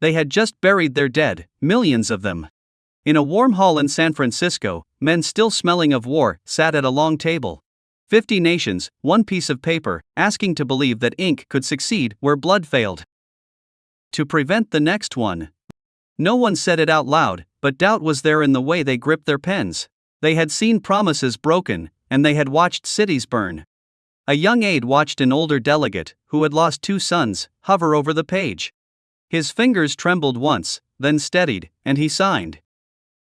They had just buried their dead, millions of them. In a warm hall in San Francisco, men still smelling of war sat at a long table. 50 nations, one piece of paper, asking to believe that ink could succeed where blood failed. To prevent the next one. No one said it out loud, but doubt was there in the way they gripped their pens. They had seen promises broken, and they had watched cities burn. A young aide watched an older delegate, who had lost 2 sons, hover over the page. His fingers trembled once, then steadied, and he signed.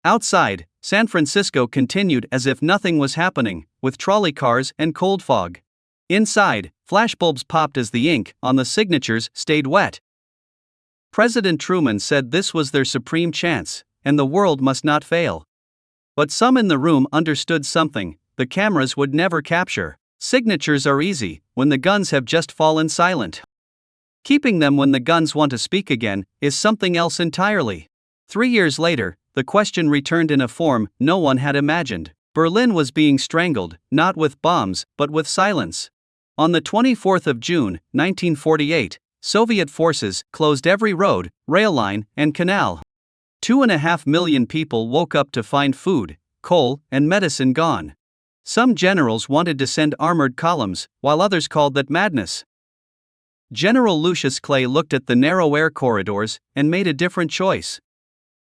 Outside, San Francisco continued as if nothing was happening, with trolley cars and cold fog. Inside, flashbulbs popped as the ink on the signatures stayed wet. President Truman said this was their supreme chance, and the world must not fail. But some in the room understood something the cameras would never capture. Signatures are easy when the guns have just fallen silent. Keeping them when the guns want to speak again is something else entirely. 3 years later, the question returned in a form no one had imagined. Berlin was being strangled, not with bombs, but with silence. On the 24th of June, 1948, Soviet forces closed every road, rail line, and canal. 2.5 million people woke up to find food, coal, and medicine gone. Some generals wanted to send armored columns, while others called that madness. General Lucius Clay looked at the narrow air corridors and made a different choice.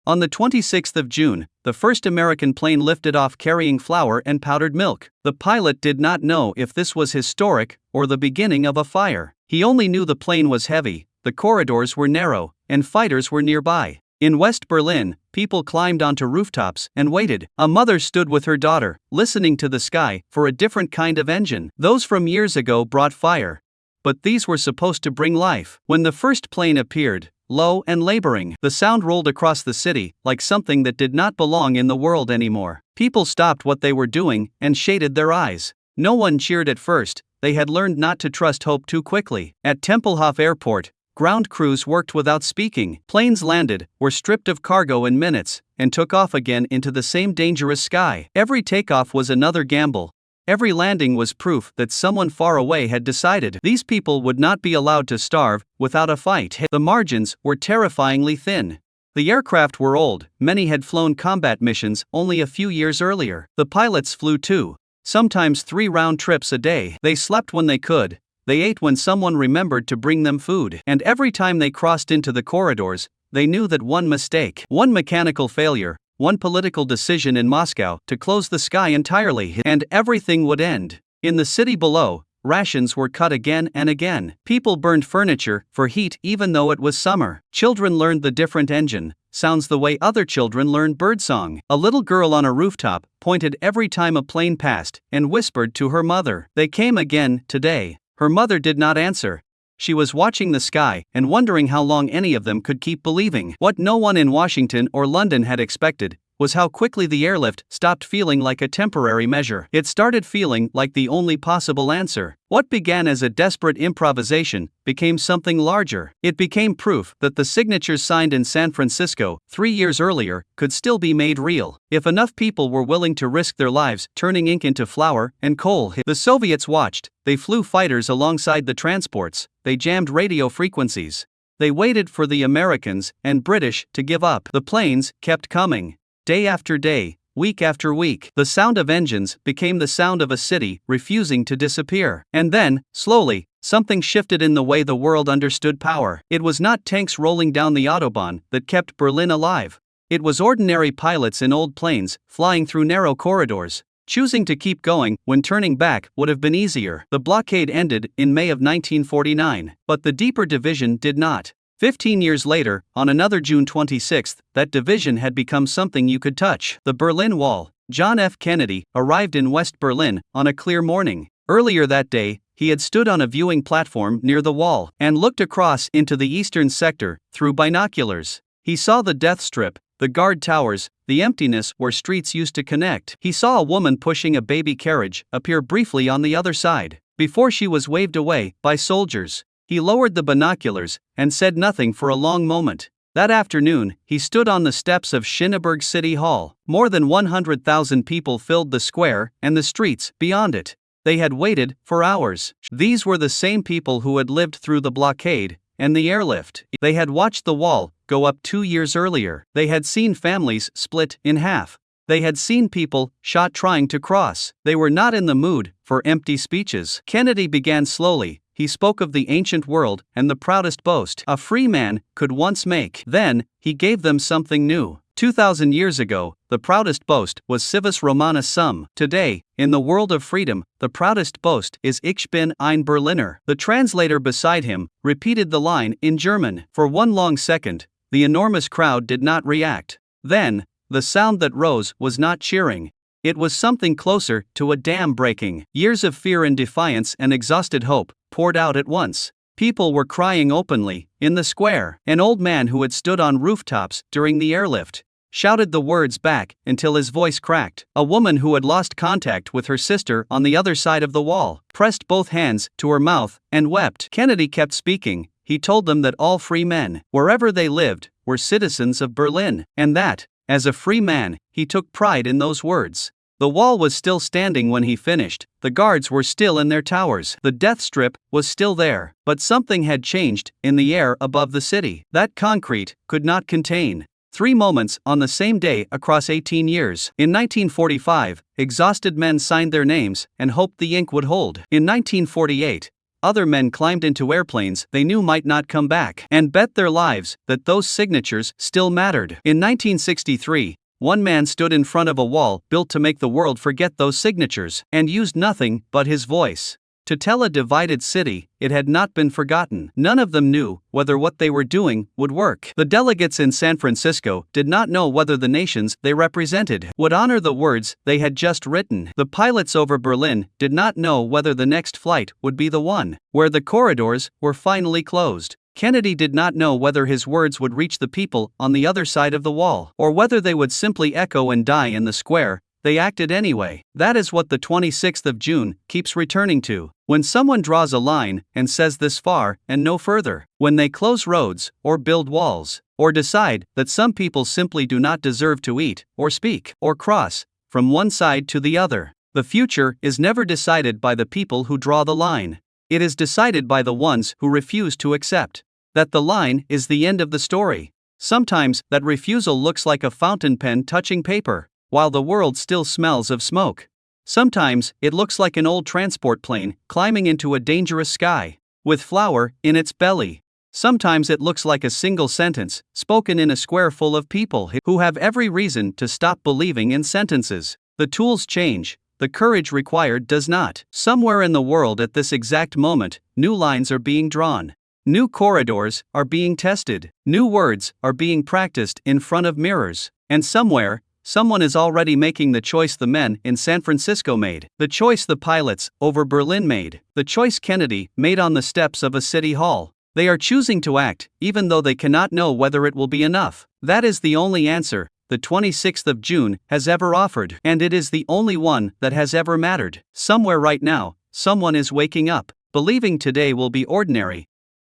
On the 26th of June, the first American plane lifted off carrying flour and powdered milk. The pilot did not know if this was historic or the beginning of a fire. He only knew the plane was heavy, the corridors were narrow, and fighters were nearby. In West Berlin, people climbed onto rooftops and waited. A mother stood with her daughter, listening to the sky for a different kind of engine. Those from years ago brought fire, but these were supposed to bring life. When the first plane appeared, low and laboring, the sound rolled across the city like something that did not belong in the world anymore. People stopped what they were doing and shaded their eyes. No one cheered at first. They had learned not to trust hope too quickly. At Tempelhof Airport, ground crews worked without speaking. Planes landed, were stripped of cargo in minutes, and took off again into the same dangerous sky. Every takeoff was another gamble. Every landing was proof that someone far away had decided these people would not be allowed to starve without a fight. The margins were terrifyingly thin. The aircraft were old, many had flown combat missions only a few years earlier. The pilots flew 2, sometimes 3 round trips a day. They slept when they could, they ate when someone remembered to bring them food. And every time they crossed into the corridors, they knew that one mistake, one mechanical failure, one political decision in Moscow to close the sky entirely, and everything would end. In the city below, rations were cut again and again. People burned furniture for heat even though it was summer. Children learned the different engine sounds the way other children learned birdsong. A little girl on a rooftop pointed every time a plane passed and whispered to her mother, "They came again today." Her mother did not answer. She was watching the sky and wondering how long any of them could keep believing. What no one in Washington or London had expected was how quickly the airlift stopped feeling like a temporary measure. It started feeling like the only possible answer. What began as a desperate improvisation became something larger. It became proof that the signatures signed in San Francisco 3 years earlier could still be made real, if enough people were willing to risk their lives turning ink into flour and coal. The Soviets watched. They flew fighters alongside the transports. They jammed radio frequencies. They waited for the Americans and British to give up. The planes kept coming. Day after day, week after week, the sound of engines became the sound of a city refusing to disappear. And then, slowly, something shifted in the way the world understood power. It was not tanks rolling down the Autobahn that kept Berlin alive. It was ordinary pilots in old planes, flying through narrow corridors, choosing to keep going when turning back would have been easier. The blockade ended in May of 1949, but the deeper division did not. 15 years later, on another June 26, that division had become something you could touch. The Berlin Wall. John F. Kennedy arrived in West Berlin on a clear morning. Earlier that day, he had stood on a viewing platform near the wall and looked across into the eastern sector through binoculars. He saw the death strip, the guard towers, the emptiness where streets used to connect. He saw a woman pushing a baby carriage appear briefly on the other side, before she was waved away by soldiers. He lowered the binoculars and said nothing for a long moment. That afternoon, he stood on the steps of Schöneberg City Hall. More than 100,000 people filled the square and the streets beyond it. They had waited for hours. These were the same people who had lived through the blockade and the airlift. They had watched the wall go up 2 years earlier. They had seen families split in half. They had seen people shot trying to cross. They were not in the mood for empty speeches. Kennedy began slowly. He spoke of the ancient world and the proudest boast a free man could once make. Then, he gave them something new. 2,000 years ago, the proudest boast was Civis Romanus Sum. Today, in the world of freedom, the proudest boast is Ich bin ein Berliner. The translator beside him repeated the line in German. For one long second, the enormous crowd did not react. Then, the sound that rose was not cheering. It was something closer to a dam breaking. Years of fear and defiance and exhausted hope poured out at once. People were crying openly in the square. An old man who had stood on rooftops during the airlift shouted the words back until his voice cracked. A woman who had lost contact with her sister on the other side of the wall pressed both hands to her mouth and wept. Kennedy kept speaking. He told them that all free men, wherever they lived, were citizens of Berlin, and that, as a free man, he took pride in those words. The wall was still standing when he finished, the guards were still in their towers, the death strip was still there, but something had changed in the air above the city that concrete could not contain. 3 moments on the same day across 18 years. In 1945, exhausted men signed their names and hoped the ink would hold. In 1948, other men climbed into airplanes they knew might not come back and bet their lives that those signatures still mattered. In 1963, one man stood in front of a wall built to make the world forget those signatures and used nothing but his voice to tell a divided city it had not been forgotten. None of them knew whether what they were doing would work. The delegates in San Francisco did not know whether the nations they represented would honor the words they had just written. The pilots over Berlin did not know whether the next flight would be the one where the corridors were finally closed. Kennedy did not know whether his words would reach the people on the other side of the wall, or whether they would simply echo and die in the square. They acted anyway. That is what the 26th of June keeps returning to. When someone draws a line and says this far and no further, when they close roads or build walls, or decide that some people simply do not deserve to eat or speak or cross from one side to the other, the future is never decided by the people who draw the line. It is decided by the ones who refuse to accept that the line is the end of the story. Sometimes that refusal looks like a fountain pen touching paper, while the world still smells of smoke. Sometimes it looks like an old transport plane climbing into a dangerous sky, with flour in its belly. Sometimes it looks like a single sentence spoken in a square full of people who have every reason to stop believing in sentences. The tools change, the courage required does not. Somewhere in the world at this exact moment, new lines are being drawn. New corridors are being tested. New words are being practiced in front of mirrors. And somewhere, someone is already making the choice the men in San Francisco made, the choice the pilots over Berlin made, the choice Kennedy made on the steps of a city hall. They are choosing to act, even though they cannot know whether it will be enough. That is the only answer the 26th of June has ever offered, and it is the only one that has ever mattered. Somewhere right now, someone is waking up, believing today will be ordinary.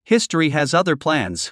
History has other plans.